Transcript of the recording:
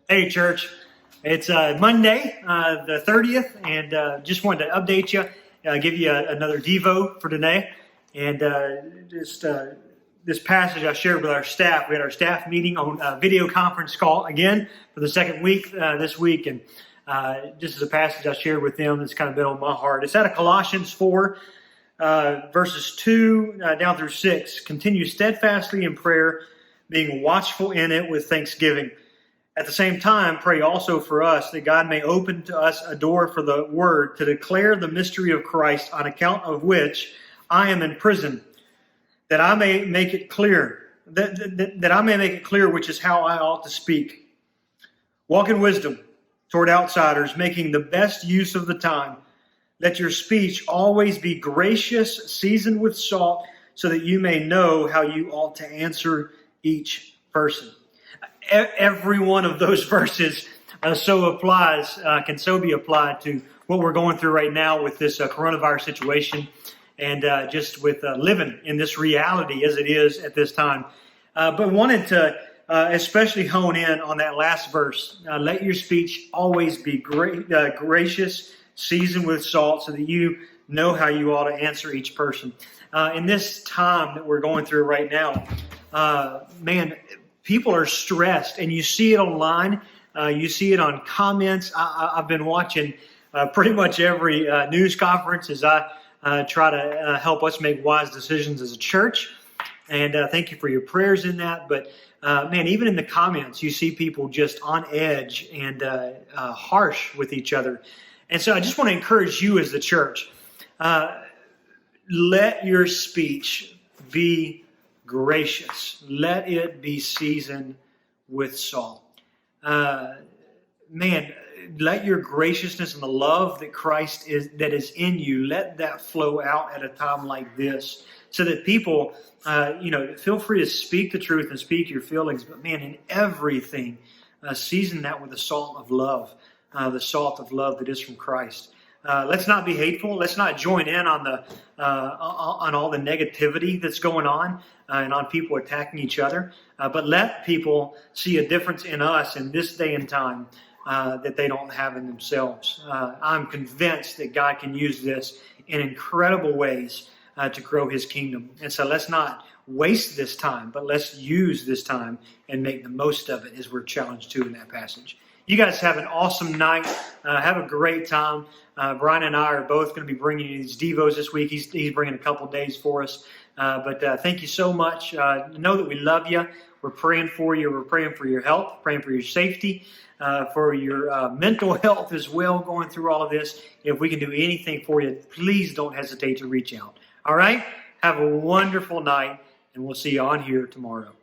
Hey, church. It's Monday, the 30th, and just wanted to update you, give you another Devo for today. And this passage I shared with our staff. We had our staff meeting on a video conference call again for the second week this week. And just as a passage I shared with them that's kind of been on my heart. It's out of Colossians 4, verses 2 down through 6. Continue steadfastly in prayer, being watchful in it with thanksgiving. At the same time, pray also for us that God may open to us a door for the word to declare the mystery of Christ, on account of which I am in prison, that I may make it clear, that I may make it clear which is how I ought to speak. Walk in wisdom toward outsiders, making the best use of the time. Let your speech always be gracious, seasoned with salt, so that you may know how you ought to answer each person. Every one of those verses can so be applied to what we're going through right now with this coronavirus situation, and just with living in this reality as it is at this time. But wanted to especially hone in on that last verse. Let your speech always be gracious, seasoned with salt, so that you know how you ought to answer each person. In this time that we're going through right now, people are stressed, and you see it online. You see it on comments. I've been watching pretty much every news conference as I try to help us make wise decisions as a church. And thank you for your prayers in that. But even in the comments, you see people just on edge and harsh with each other. And so I just want to encourage you as the church. Let your speech be gracious. Let it be seasoned with salt. Let your graciousness and the love that Christ that is in you, let that flow out at a time like this, so that people, feel free to speak the truth and speak your feelings. But in everything, season that with the salt of love that is from Christ. Let's not be hateful. Let's not join in on all the negativity that's going on and on people attacking each other. But let people see a difference in us in this day and time that they don't have in themselves. I'm convinced that God can use this in incredible ways to grow His kingdom. And so let's not waste this time, but let's use this time and make the most of it, as we're challenged to in that passage. You guys have an awesome night. Have a great time. Brian and I are both going to be bringing you these Devos this week. He's bringing a couple days for us. But thank you so much. Know that we love you. We're praying for you. We're praying for your health, praying for your safety, for your mental health as well, going through all of this. If we can do anything for you, please don't hesitate to reach out. All right? Have a wonderful night, and we'll see you on here tomorrow.